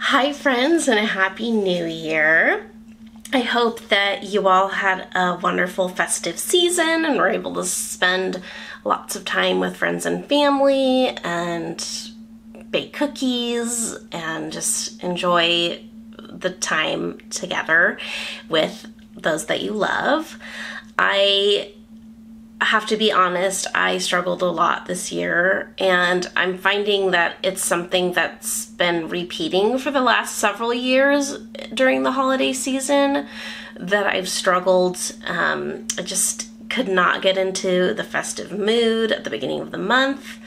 Hi friends, and a happy new year. I hope that you all had a wonderful festive season and were able to spend lots of time with friends and family and bake cookies and just enjoy the time together with those that you love. I have to be honest, I struggled a lot this year, and I'm finding that it's something that's been repeating for the last several years during the holiday season, that I've struggled. I just could not get into the festive mood at the beginning of the month,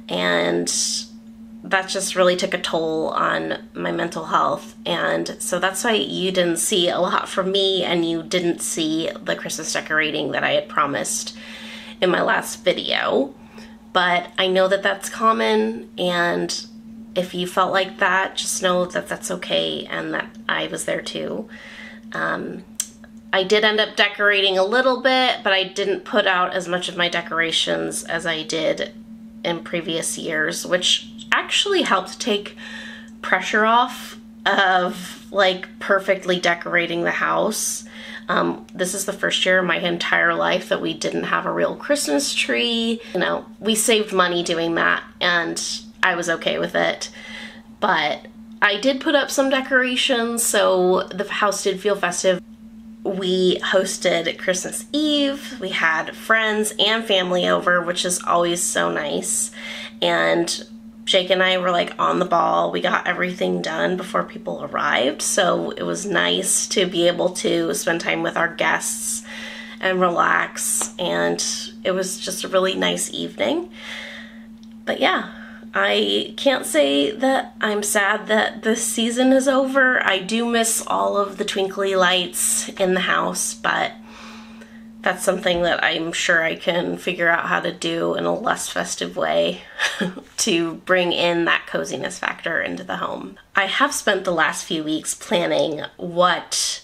and that just really took a toll on my mental health. And so that's why you didn't see a lot from me, and you didn't see the Christmas decorating that I had promised in my last video. But I know that that's common, and if you felt like that, just know that that's okay and that I was there too. I did end up decorating a little bit, but I didn't put out as much of my decorations as I did in previous years, which actually helped take pressure off of like perfectly decorating the house. This is the first year in my entire life that we didn't have a real Christmas tree. You know, we saved money doing that, and I was okay with it. But I did put up some decorations, so the house did feel festive. We hosted Christmas Eve. We had friends and family over, which is always so nice. And Jake and I were like on the ball. We got everything done before people arrived, so it was nice to be able to spend time with our guests and relax, and it was just a really nice evening. But yeah, I can't say that I'm sad that this season is over. I do miss all of the twinkly lights in the house, but that's something that I'm sure I can figure out how to do in a less festive way to bring in that coziness factor into the home. I have spent the last few weeks planning what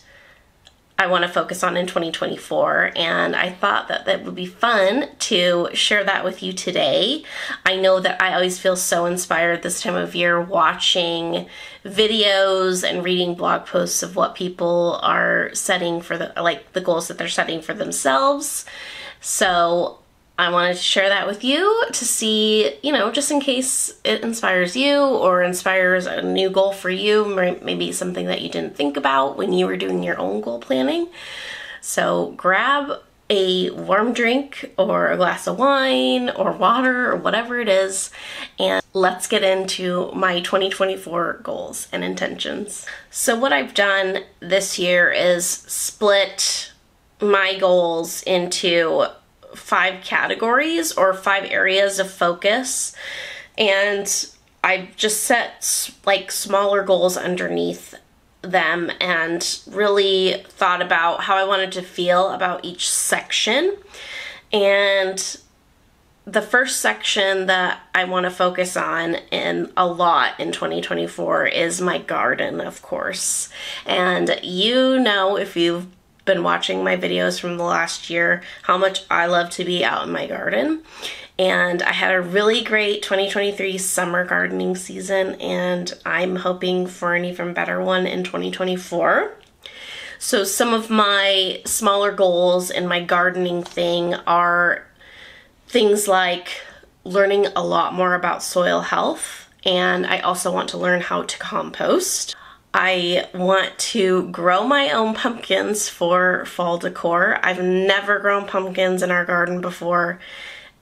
I want to focus on in 2024, and I thought that that would be fun to share that with you today. I know that I always feel so inspired this time of year watching videos and reading blog posts of what people are setting for the goals that they're setting for themselves. So I wanted to share that with you to see, you know, just in case it inspires you or inspires a new goal for you, maybe something that you didn't think about when you were doing your own goal planning. So grab a warm drink or a glass of wine or water or whatever it is, and let's get into my 2024 goals and intentions. So what I've done this year is split my goals into 5 categories or 5 areas of focus, and I've just set like smaller goals underneath them and really thought about how I wanted to feel about each section. And the first section that I want to focus on in a lot in 2024 is my garden, of course. And you know, if you've been watching my videos from the last year, how much I love to be out in my garden. And I had a really great 2023 summer gardening season, and I'm hoping for an even better one in 2024. So some of my smaller goals in my gardening thing are things like learning a lot more about soil health, and I also want to learn how to compost. I want to grow my own pumpkins for fall decor. I've never grown pumpkins in our garden before,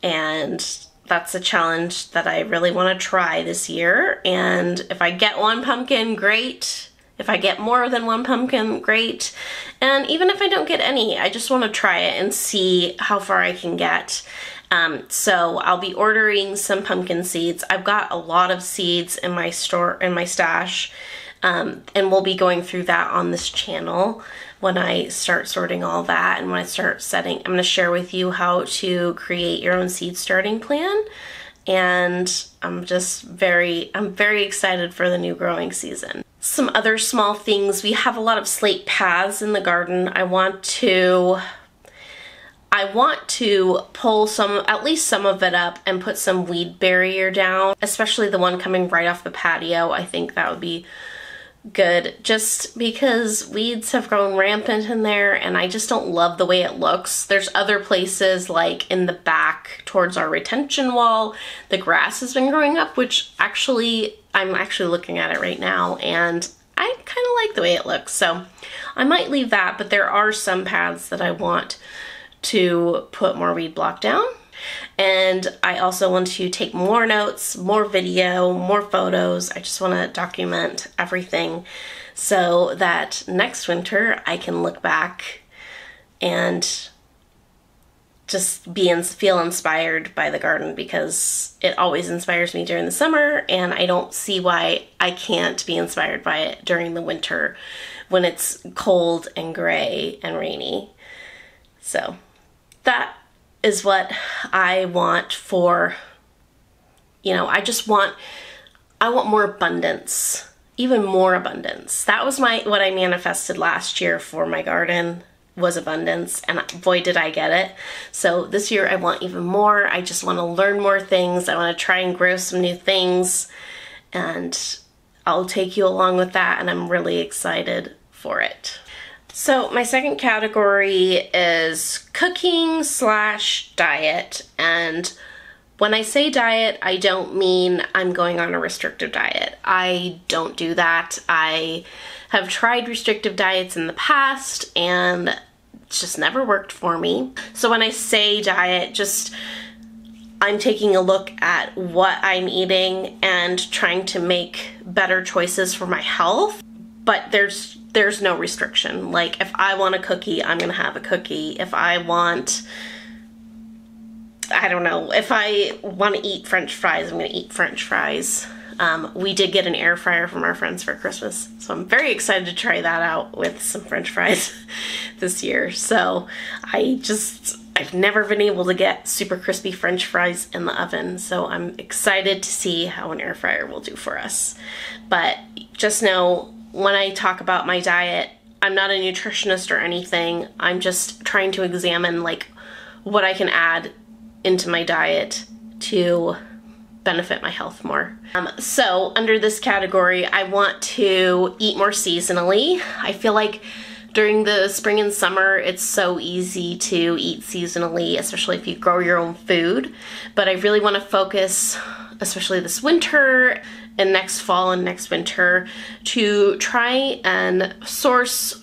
and that's a challenge that I really want to try this year. And if I get one pumpkin, great. If I get more than one pumpkin, great. And even if I don't get any, I just want to try it and see how far I can get. So I'll be ordering some pumpkin seeds. I've got a lot of seeds in my stash. And we'll be going through that on this channel when I start sorting all that, and when I start setting, I'm going to share with you how to create your own seed starting plan. And I'm very excited for the new growing season. Some other small things, we have a lot of slate paths in the garden. I want to pull at least some of it up and put some weed barrier down, especially the one coming right off the patio. I think that would be good, just because weeds have grown rampant in there and I just don't love the way it looks. There's other places like in the back towards our retention wall, the grass has been growing up, which actually, I'm actually looking at it right now and I kind of like the way it looks. So I might leave that, but there are some paths that I want to put more weed block down. And I also want to take more notes, more video, more photos. I just want to document everything so that next winter I can look back and just feel inspired by the garden, because it always inspires me during the summer and I don't see why I can't be inspired by it during the winter when it's cold and gray and rainy. So that is what I want for, you know, I want more abundance, even more abundance. That was what I manifested last year for my garden, was abundance, and boy did I get it. So this year I want even more. I just want to learn more things. I want to try and grow some new things, and I'll take you along with that, and I'm really excited for it. So my second category is cooking / diet. And when I say diet, I don't mean I'm going on a restrictive diet. I don't do that. I have tried restrictive diets in the past and it's just never worked for me. So when I say diet, I'm taking a look at what I'm eating and trying to make better choices for my health. But there's no restriction. Like, if I want a cookie, I'm gonna have a cookie. If I want, I don't know, if I want to eat French fries, I'm gonna eat French fries. We did get an air fryer from our friends for Christmas, so I'm very excited to try that out with some French fries this year. So I've never been able to get super crispy French fries in the oven, so I'm excited to see how an air fryer will do for us. But just know, when I talk about my diet, I'm not a nutritionist or anything. I'm just trying to examine like what I can add into my diet to benefit my health more. So under this category, I want to eat more seasonally. I feel like during the spring and summer, it's so easy to eat seasonally, especially if you grow your own food. But I really want to focus, especially this winter and next fall and next winter, to try and source,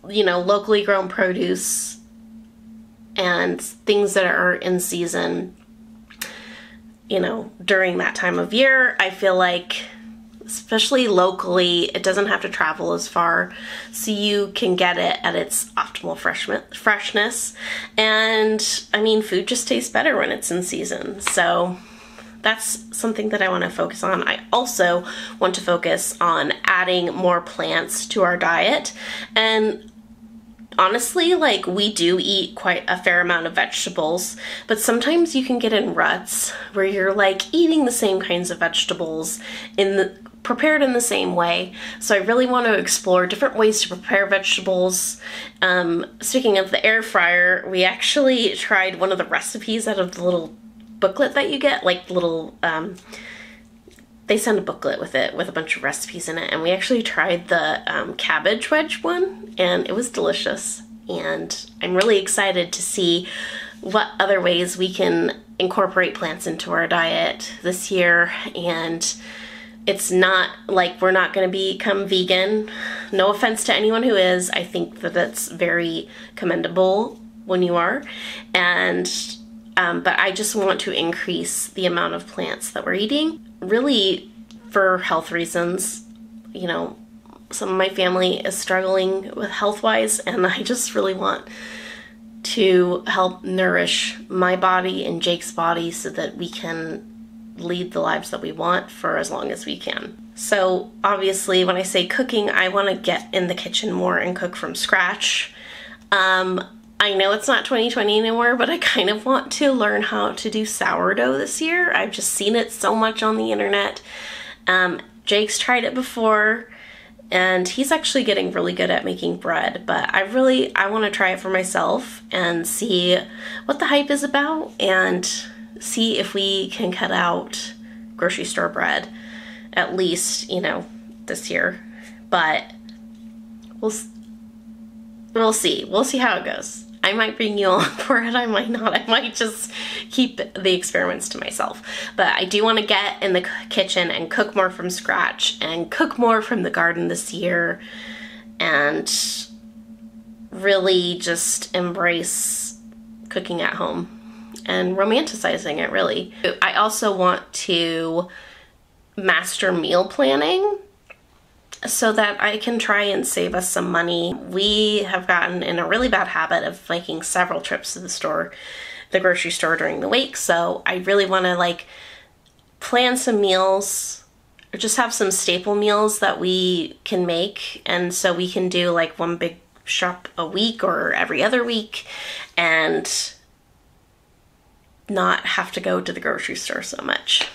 you know, locally grown produce and things that are in season, you know, during that time of year. I feel like, especially locally, it doesn't have to travel as far, so you can get it at its optimal freshness. And I mean, food just tastes better when it's in season. So that's something that I want to focus on. I also want to focus on adding more plants to our diet. And honestly, like, we do eat quite a fair amount of vegetables, but sometimes you can get in ruts where you're like eating the same kinds of vegetables prepared in the same way. So I really want to explore different ways to prepare vegetables. Speaking of the air fryer, we actually tried one of the recipes out of the little booklet that you get, like little, they send a booklet with it with a bunch of recipes in it, and we actually tried the cabbage wedge one, and it was delicious. And I'm really excited to see what other ways we can incorporate plants into our diet this year. And it's not like we're not going to become vegan. No offense to anyone who is. I think that that's very commendable when you are. And but I just want to increase the amount of plants that we're eating, really for health reasons. You know, some of my family is struggling with health-wise, and I just really want to help nourish my body and Jake's body so that we can lead the lives that we want for as long as we can. So obviously, when I say cooking, I want to get in the kitchen more and cook from scratch. I know it's not 2020 anymore, but I kind of want to learn how to do sourdough this year. I've just seen it so much on the internet. Jake's tried it before, and he's actually getting really good at making bread, but I want to try it for myself and see what the hype is about, and see if we can cut out grocery store bread, at least, you know, this year. but we'll see. We'll see how it goes. I might bring you along for it, I might not. I might just keep the experiments to myself. But I do want to get in the kitchen and cook more from scratch and cook more from the garden this year and really just embrace cooking at home and romanticizing it, really. I also want to master meal planning so that I can try and save us some money. We have gotten in a really bad habit of making several trips to the grocery store during the week, so I really want to like plan some meals or just have some staple meals that we can make, and so we can do like one big shop a week or every other week and not have to go to the grocery store so much.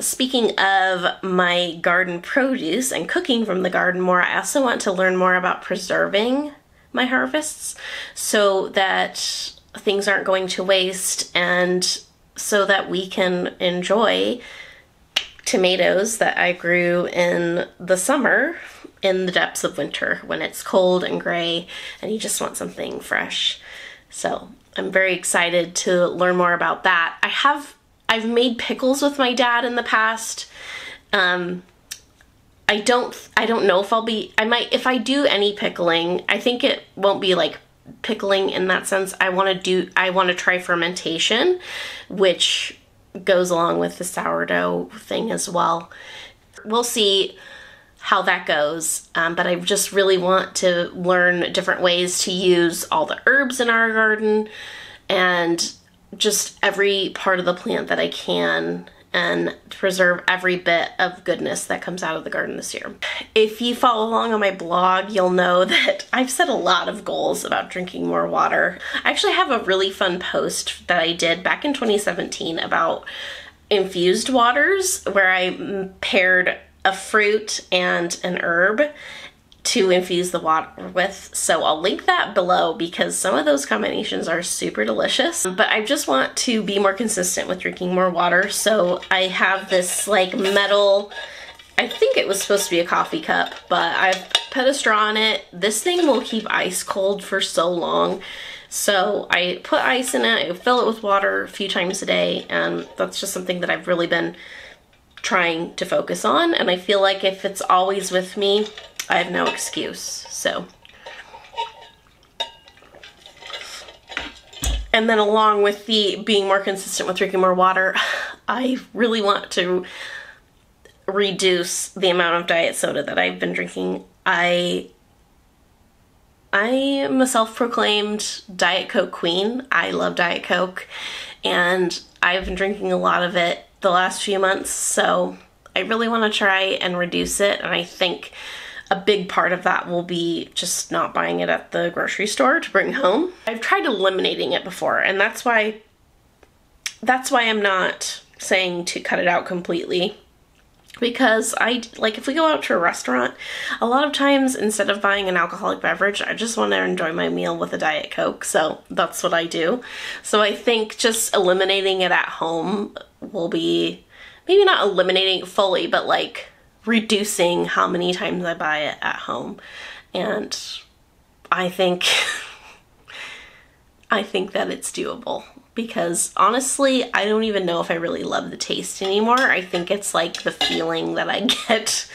Speaking of my garden produce and cooking from the garden more, I also want to learn more about preserving my harvests so that things aren't going to waste and so that we can enjoy tomatoes that I grew in the summer in the depths of winter when it's cold and gray and you just want something fresh. So I'm very excited to learn more about that. I've made pickles with my dad in the past. I don't know if I might, if I do any pickling, I think it won't be like pickling in that sense. I want to try fermentation, which goes along with the sourdough thing as well. We'll see how that goes, but I just really want to learn different ways to use all the herbs in our garden and just every part of the plant that I can and preserve every bit of goodness that comes out of the garden this year. If you follow along on my blog, you'll know that I've set a lot of goals about drinking more water. I actually have a really fun post that I did back in 2017 about infused waters where I paired a fruit and an herb to infuse the water with. So I'll link that below because some of those combinations are super delicious. But I just want to be more consistent with drinking more water. So I have this like metal, I think it was supposed to be a coffee cup, but I've put a straw in it. This thing will keep ice cold for so long. So I put ice in it, I fill it with water a few times a day, and that's just something that I've really been trying to focus on. And I feel like if it's always with me, I have no excuse. So, and then along with the being more consistent with drinking more water, I really want to reduce the amount of diet soda that I've been drinking. I am a self-proclaimed Diet Coke queen. I love Diet Coke, and I've been drinking a lot of it the last few months, so I really want to try and reduce it, and I think a big part of that will be just not buying it at the grocery store to bring home. I've tried eliminating it before, and that's why I'm not saying to cut it out completely. Because if we go out to a restaurant, a lot of times instead of buying an alcoholic beverage, I just want to enjoy my meal with a Diet Coke, so that's what I do. So I think just eliminating it at home will be, maybe not eliminating it fully, but like reducing how many times I buy it at home. And I think that it's doable. Because honestly, I don't even know if I really love the taste anymore. I think it's like the feeling that I get.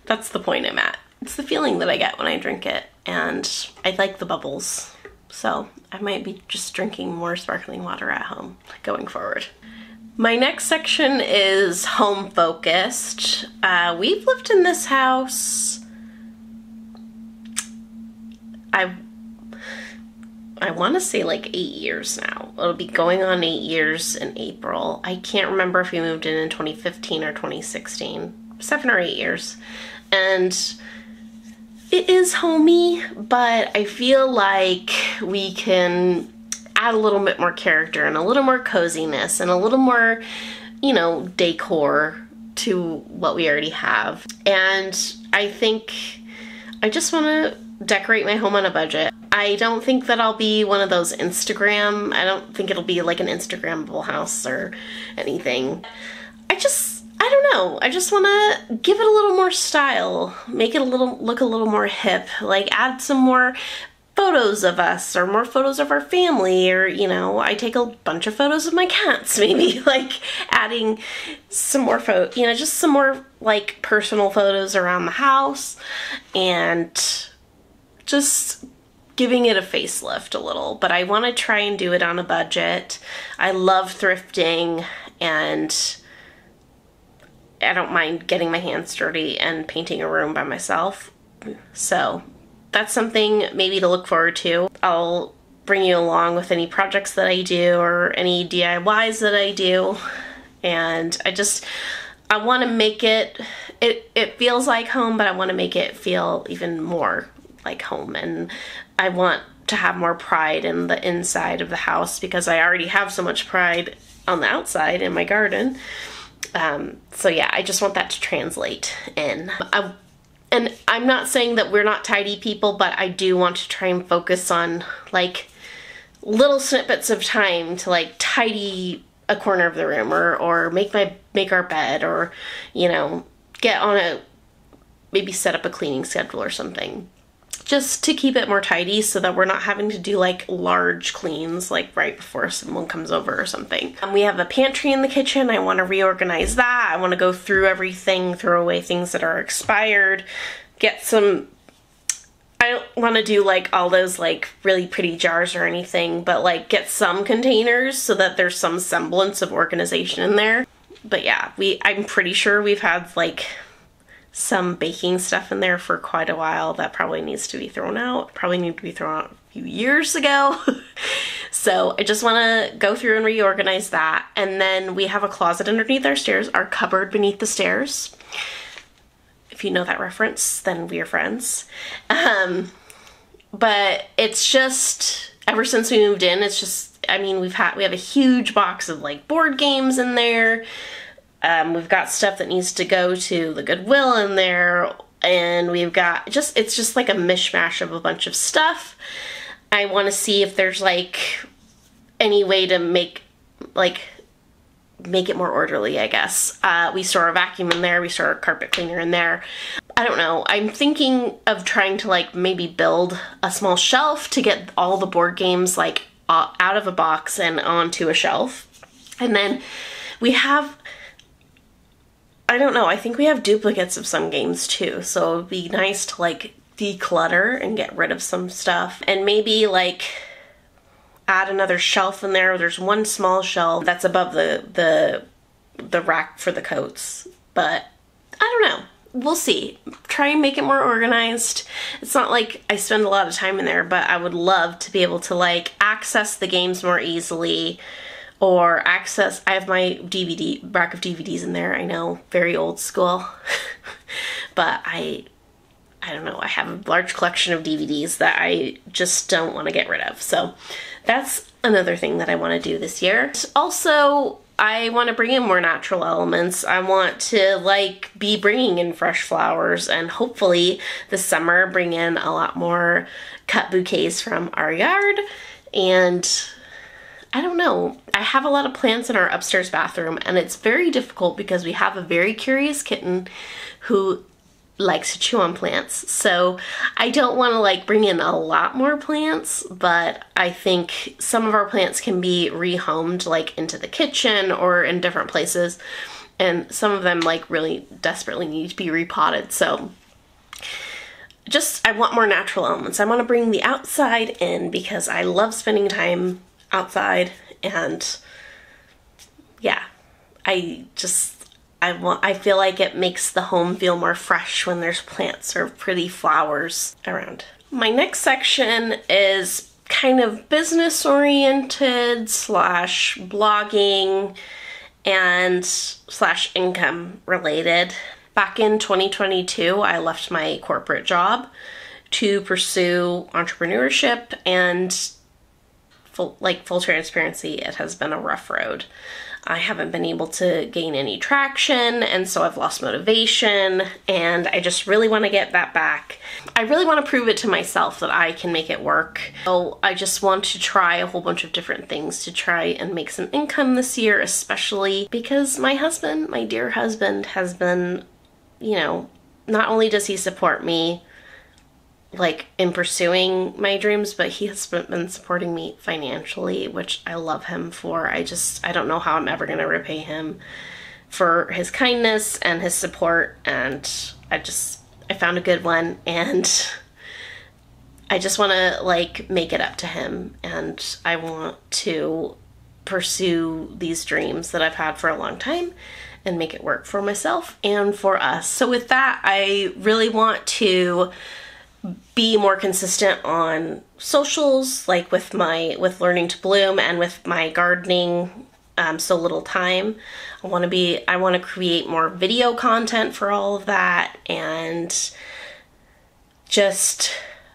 That's the point I'm at. It's the feeling that I get when I drink it. And I like the bubbles. So I might be just drinking more sparkling water at home going forward. My next section is home focused. We've lived in this house, I want to say like 8 years now. It'll be going on 8 years in April. I can't remember if we moved in 2015 or 2016. 7 or 8 years. And it is homey, but I feel like we can add a little bit more character and a little more coziness and a little more, you know, decor to what we already have. And I think I just want to decorate my home on a budget. I don't think that I'll be one of those I don't think it'll be like an Instagrammable house or anything. I I don't know, I just want to give it a little more style, make it look a little more hip, like add some more photos of us or more photos of our family, or, you know, I take a bunch of photos of my cats, maybe, like adding some more you know, just some more like personal photos around the house, and just giving it a facelift a little. But I want to try and do it on a budget. I love thrifting, and I don't mind getting my hands dirty and painting a room by myself. So that's something maybe to look forward to. I'll bring you along with any projects that I do or any DIYs that I do. And I want to make it feels like home, but I want to make it feel even more like home. And I want to have more pride in the inside of the house, because I already have so much pride on the outside in my garden. So yeah, I just want that to translate in. And I'm not saying that we're not tidy people, but I do want to try and focus on like little snippets of time to like tidy a corner of the room, or make our bed, or, you know, maybe set up a cleaning schedule or something, just to keep it more tidy, so that we're not having to do like large cleans like right before someone comes over or something. We have a pantry in the kitchen. I want to reorganize that. I want to go through everything, throw away things that are expired, I don't want to do like all those like really pretty jars or anything, but like get some containers so that there's some semblance of organization in there. But yeah, I'm pretty sure we've had like some baking stuff in there for quite a while that probably needs to be thrown out. Probably need to be thrown out a few years ago. So I just want to go through and reorganize that. And then we have a closet underneath our stairs, our cupboard beneath the stairs. If you know that reference, then we are friends. But it's just, ever since we moved in, it's just, I mean, we have a huge box of like board games in there. We've got stuff that needs to go to the Goodwill in there, and we've got it's just like a mishmash of a bunch of stuff. I want to see if there's like any way to make it more orderly, I guess. We store a vacuum in there, we store a carpet cleaner in there. I don't know, I'm thinking of trying to like maybe build a small shelf to get all the board games like out of a box and onto a shelf. And then we have, I don't know, I think we have duplicates of some games too, so it would be nice to like declutter and get rid of some stuff, and maybe like add another shelf in there. There's one small shelf that's above the rack for the coats, but I don't know. We'll see. Try and make it more organized. It's not like I spend a lot of time in there, but I would love to be able to like access the games more easily, or I have my rack of DVDs in there. I know, very old school, but I don't know, I have a large collection of DVDs that I just don't want to get rid of. So that's another thing that I want to do this year. Also, I want to bring in more natural elements. I want to like be bringing in fresh flowers, and hopefully this summer bring in a lot more cut bouquets from our yard. And I don't know, I have a lot of plants in our upstairs bathroom, and it's very difficult because we have a very curious kitten who likes to chew on plants. So I don't want to like bring in a lot more plants, but I think some of our plants can be rehomed like into the kitchen or in different places, and some of them like really desperately need to be repotted. So I want more natural elements. I want to bring the outside in because I love spending time outside, and yeah, I feel like it makes the home feel more fresh when there's plants or pretty flowers around. My next section is kind of business oriented / blogging and / income related. Back in 2022, I left my corporate job to pursue entrepreneurship, and full transparency, it has been a rough road. I haven't been able to gain any traction, and so I've lost motivation, and I just really want to get that back. I really want to prove it to myself that I can make it work. So I just want to try a whole bunch of different things to try and make some income this year, especially because my husband, my dear husband, has been, you know, not only does he support me like in pursuing my dreams, but he has been supporting me financially, which I love him for. I don't know how I'm ever going to repay him for his kindness and his support, and I found a good one, and I just want to like make it up to him, and I want to pursue these dreams that I've had for a long time and make it work for myself and for us. So with that, I really want to be more consistent on socials, like with Learning to Bloom and with my gardening So Little Time. I want to create more video content for all of that and just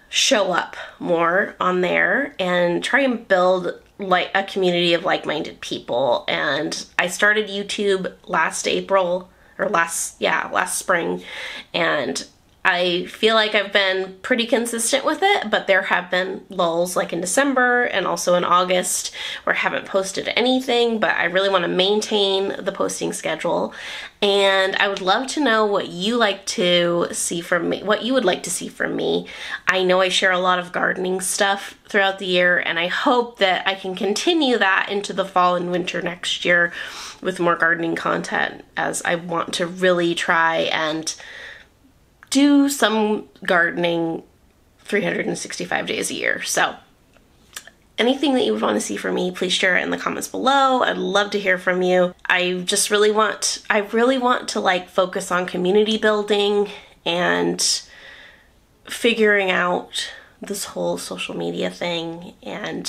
show up more on there and try and build like a community of like-minded people. And I started YouTube last spring, and I feel like I've been pretty consistent with it, but there have been lulls like in December and also in August where I haven't posted anything, but I really want to maintain the posting schedule. And I would love to know what you like to see from me, what you would like to see from me. I know I share a lot of gardening stuff throughout the year, and I hope that I can continue that into the fall and winter next year with more gardening content, as I want to really try and do some gardening 365 days a year. So anything that you would want to see from me, please share it in the comments below. I'd love to hear from you. I really want to like focus on community building and figuring out this whole social media thing. And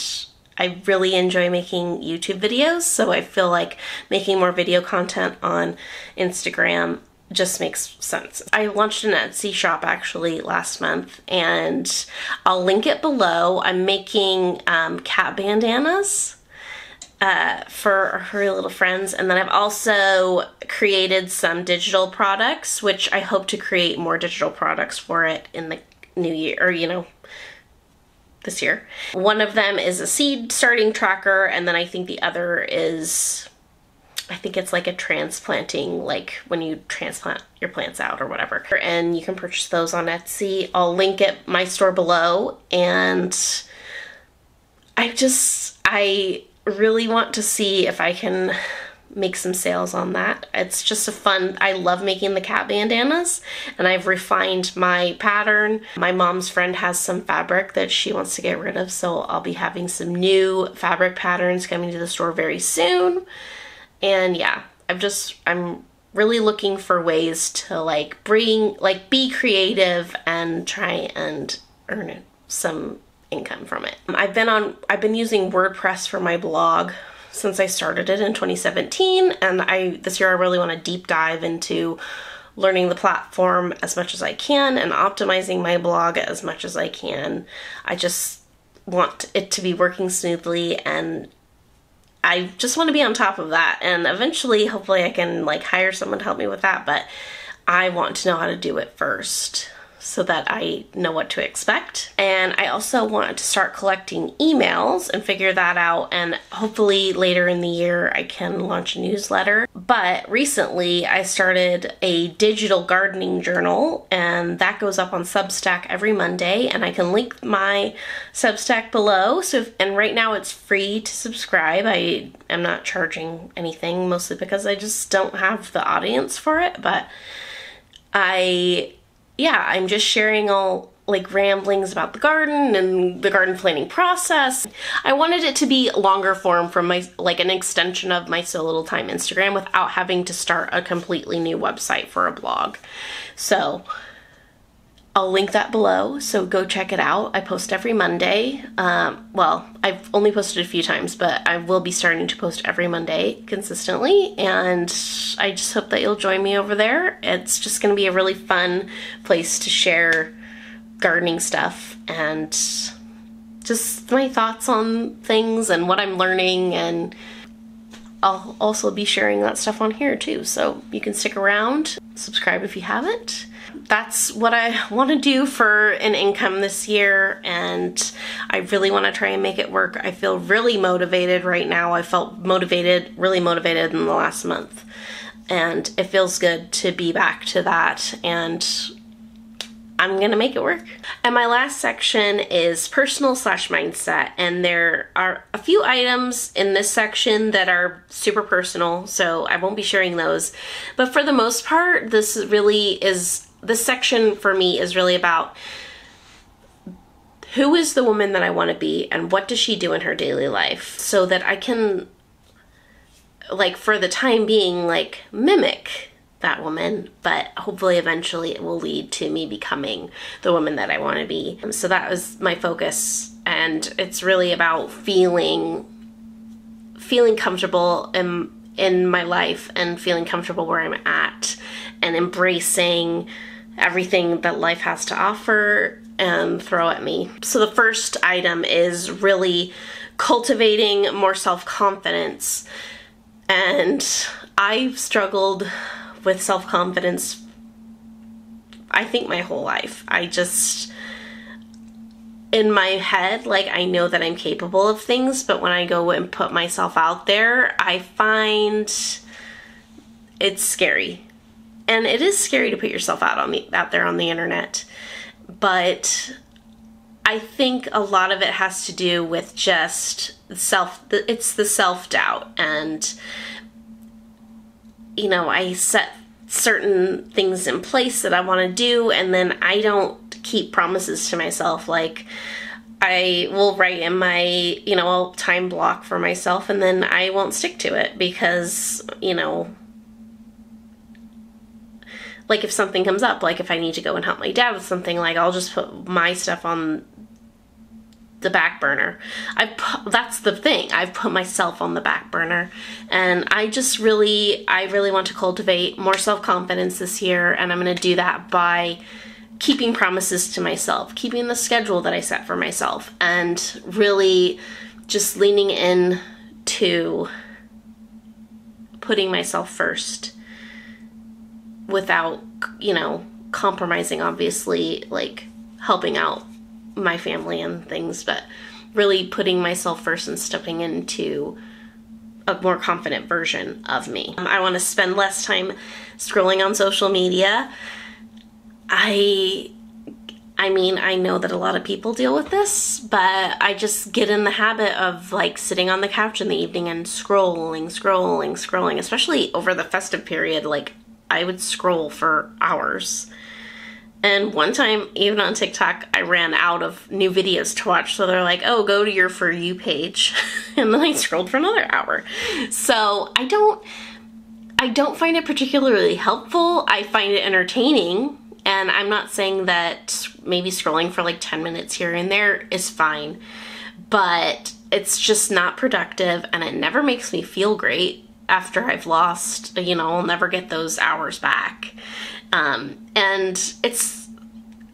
I really enjoy making YouTube videos, so I feel like making more video content on Instagram just makes sense. I launched an Etsy shop actually last month, and I'll link it below. I'm making cat bandanas for our furry little friends, and then I've also created some digital products, which I hope to create more digital products for it in the new year, or this year. One of them is a seed starting tracker, and then I think the other is, I think it's like a transplanting, like when you transplant your plants out or whatever. And you can purchase those on Etsy. I'll link it, my store below. And I really want to see if I can make some sales on that. It's just I love making the cat bandanas, and I've refined my pattern. My mom's friend has some fabric that she wants to get rid of, so I'll be having some new fabric patterns coming to the store very soon. And yeah, I'm really looking for ways to be creative and try and earn some income from it. I've been using WordPress for my blog since I started it in 2017, and this year I really want to deep dive into learning the platform as much as I can and optimizing my blog as much as I can. I just want it to be working smoothly, and I just want to be on top of that, and eventually hopefully I can hire someone to help me with that, but I want to know how to do it first so that I know what to expect. And I also want to start collecting emails and figure that out, and hopefully later in the year I can launch a newsletter. But recently I started a digital gardening journal, and that goes up on Substack every Monday, and I can link my Substack below. And right now it's free to subscribe. I am not charging anything, mostly because I just don't have the audience for it, but I'm just sharing all ramblings about the garden and the garden planning process. I wanted it to be longer form from an extension of my So Little Time Instagram without having to start a completely new website for a blog. So I'll link that below, so go check it out. I post every Monday. Well, I've only posted a few times, but I will be starting to post every Monday consistently, and I just hope that you'll join me over there. It's just going to be a really fun place to share gardening stuff and just my thoughts on things and what I'm learning, and I'll also be sharing that stuff on here too. So you can stick around, subscribe if you haven't. That's what I want to do for an income this year, and I really want to try and make it work. I feel really motivated right now. I felt motivated, really motivated in the last month, and it feels good to be back to that, and I'm gonna make it work. And my last section is personal / mindset, and there are a few items in this section that are super personal, so I won't be sharing those. But for the most part, this section for me is really about who is the woman that I want to be and what does she do in her daily life, so that I can, like, for the time being, like, mimic that woman, but hopefully eventually it will lead to me becoming the woman that I want to be. So that was my focus, and it's really about feeling comfortable in my life and feeling comfortable where I'm at and embracing everything that life has to offer and throw at me. So the first item is really cultivating more self-confidence, and I've struggled with self-confidence, I think, my whole life. In my head, like, I know that I'm capable of things, but when I go and put myself out there, I find it's scary. And it is scary to put yourself out there on the internet. But I think a lot of it has to do with just it's the self-doubt, and you know, I set certain things in place that I want to do, and then I don't keep promises to myself. Like, I will write in my, you know, time block for myself, and then I won't stick to it because, you know, like, if something comes up, like if I need to go and help my dad with something, like, I'll just put my stuff on the back burner. That's the thing. I've put myself on the back burner, and I really want to cultivate more self-confidence this year, and I'm going to do that by keeping promises to myself, keeping the schedule that I set for myself, and really just leaning in to putting myself first without, you know, compromising, obviously, like helping out my family and things, but really putting myself first and stepping into a more confident version of me. I want to spend less time scrolling on social media. I mean, I know that a lot of people deal with this, but I just get in the habit of, like, sitting on the couch in the evening and scrolling, especially over the festive period. Like, I would scroll for hours. And one time, even on TikTok, I ran out of new videos to watch. So they're like, oh, go to your For You page. And then I scrolled for another hour. So I don't find it particularly helpful. I find it entertaining. And I'm not saying that maybe scrolling for like 10 minutes here and there is fine. But it's just not productive, and it never makes me feel great after I've lost, you know, I'll never get those hours back. And it's,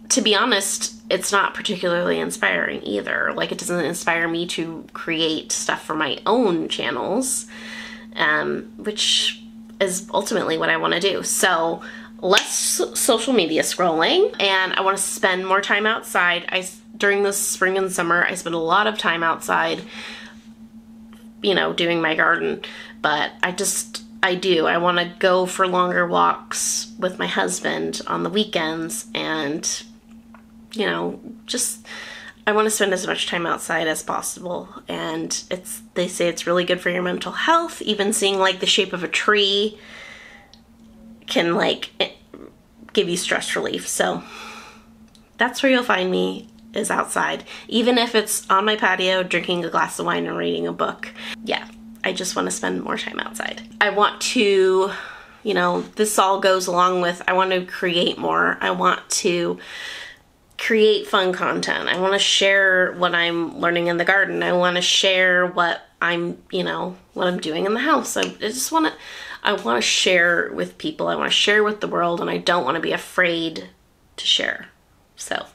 to be honest, it's not particularly inspiring either. Like, it doesn't inspire me to create stuff for my own channels, which is ultimately what I want to do. So less social media scrolling, and I want to spend more time outside. During the spring and summer, I spend a lot of time outside, you know, doing my garden, but I want to go for longer walks with my husband on the weekends, and, you know, just, I want to spend as much time outside as possible. And they say it's really good for your mental health. Even seeing, like, the shape of a tree can, like, give you stress relief. So that's where you'll find me, is outside. Even if it's on my patio drinking a glass of wine and reading a book. Yeah. I just want to spend more time outside. I want to, you know, this all goes along with, I want to create more. I want to create fun content. I want to share what I'm learning in the garden. I want to share what I'm, you know, what I'm doing in the house. I want to share with people. I want to share with the world, and I don't want to be afraid to share. So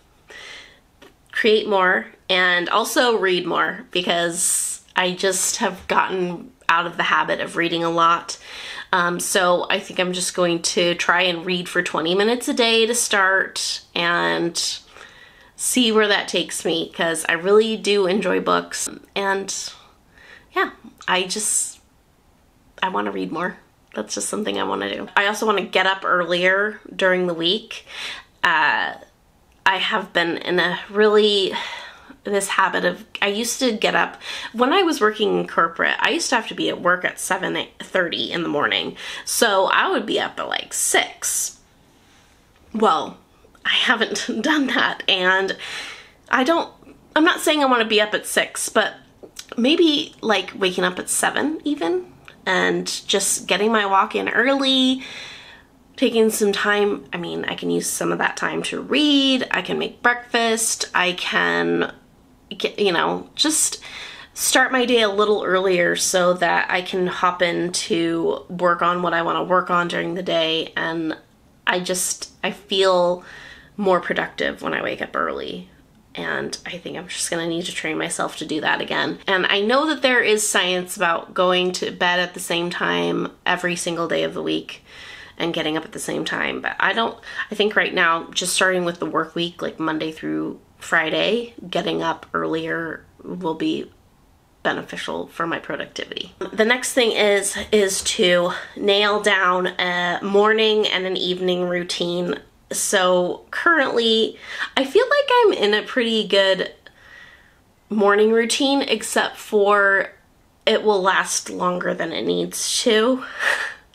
create more, and also read more, because I just have gotten out of the habit of reading a lot. So I think I'm just going to try and read for 20 minutes a day to start and see where that takes me, because I really do enjoy books. And yeah, I want to read more. That's just something I want to do. I also want to get up earlier during the week. I have been in this habit of, I used to get up, when I was working in corporate, I used to have to be at work at 7:30 in the morning. So I would be up at like 6. Well, I haven't done that, and I'm not saying I want to be up at 6, but maybe like waking up at 7 even, and just getting my walk in early, taking some time. I mean, I can use some of that time to read, I can make breakfast, I can just start my day a little earlier so that I can hop in to work on what I want to work on during the day. And I feel more productive when I wake up early. And I think I'm just going to need to train myself to do that again. And I know that there is science about going to bed at the same time every single day of the week and getting up at the same time. But I think right now, just starting with the work week, like Monday through Friday, getting up earlier will be beneficial for my productivity. The next thing is to nail down a morning and an evening routine. So currently, I feel like I'm in a pretty good morning routine, except for it will last longer than it needs to.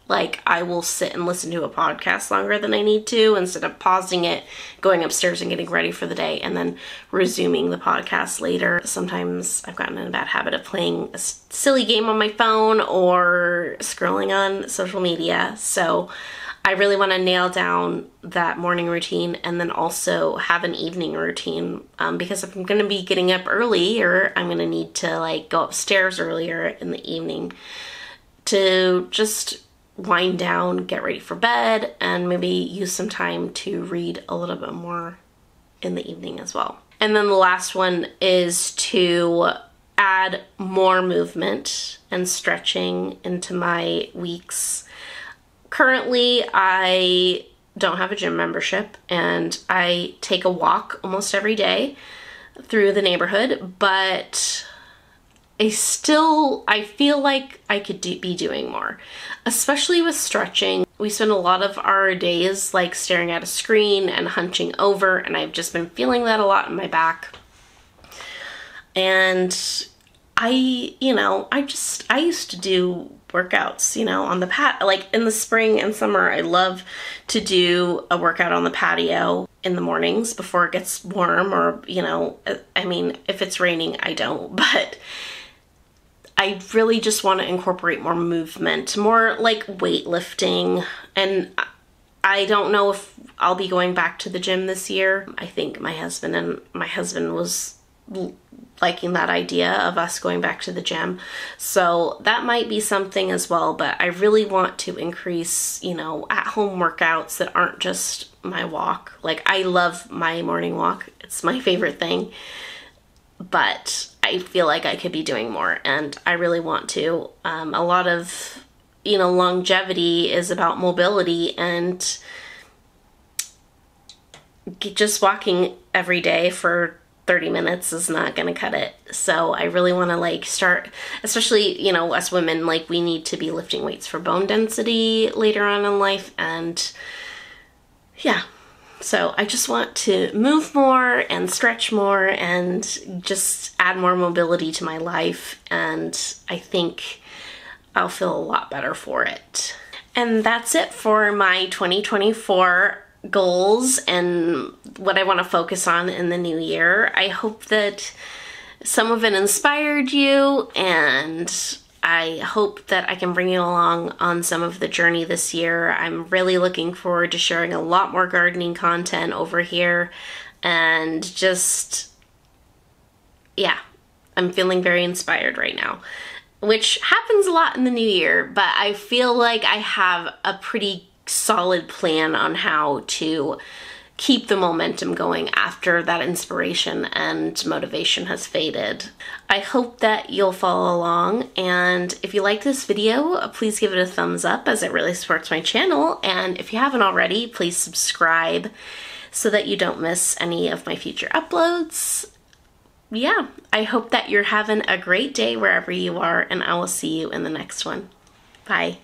Like, I will sit and listen to a podcast longer than I need to, instead of pausing it, going upstairs and getting ready for the day, and then resuming the podcast later. Sometimes I've gotten in a bad habit of playing a silly game on my phone or scrolling on social media. So I really want to nail down that morning routine, and then also have an evening routine, because if I'm going to be getting up earlier, I'm going to need to like go upstairs earlier in the evening to just wind down, get ready for bed, and maybe use some time to read a little bit more in the evening as well. And then the last one is to add more movement and stretching into my weeks. Currently, I don't have a gym membership, and I take a walk almost every day through the neighborhood, but I feel like I could be doing more, especially with stretching. We spend a lot of our days like staring at a screen and hunching over, and I've just been feeling that a lot in my back. And I used to do workouts, on the like in the spring and summer. I love to do a workout on the patio in the mornings before it gets warm, or, I mean, if it's raining, I don't, but I really just want to incorporate more movement, more like weightlifting. And I don't know if I'll be going back to the gym this year. I think my husband was liking that idea of us going back to the gym. So that might be something as well, but I really want to increase, at-home workouts that aren't just my walk. Like, I love my morning walk. It's my favorite thing. But I feel like I could be doing more, and I really want to. A lot of, longevity is about mobility, and just walking every day for 30 minutes is not going to cut it. So I really want to start, especially, us women, we need to be lifting weights for bone density later on in life. And yeah. So I just want to move more and stretch more and just add more mobility to my life, and I think I'll feel a lot better for it. And that's it for my 2024 goals and what I want to focus on in the new year. I hope that some of it inspired you, and I hope that I can bring you along on some of the journey this year. I'm really looking forward to sharing a lot more gardening content over here, and just, yeah, I'm feeling very inspired right now, which happens a lot in the new year, but I feel like I have a pretty solid plan on how to keep the momentum going after that inspiration and motivation has faded. I hope that you'll follow along, and if you like this video, please give it a thumbs up as it really supports my channel, and if you haven't already, please subscribe so that you don't miss any of my future uploads. Yeah, I hope that you're having a great day wherever you are, and I will see you in the next one. Bye.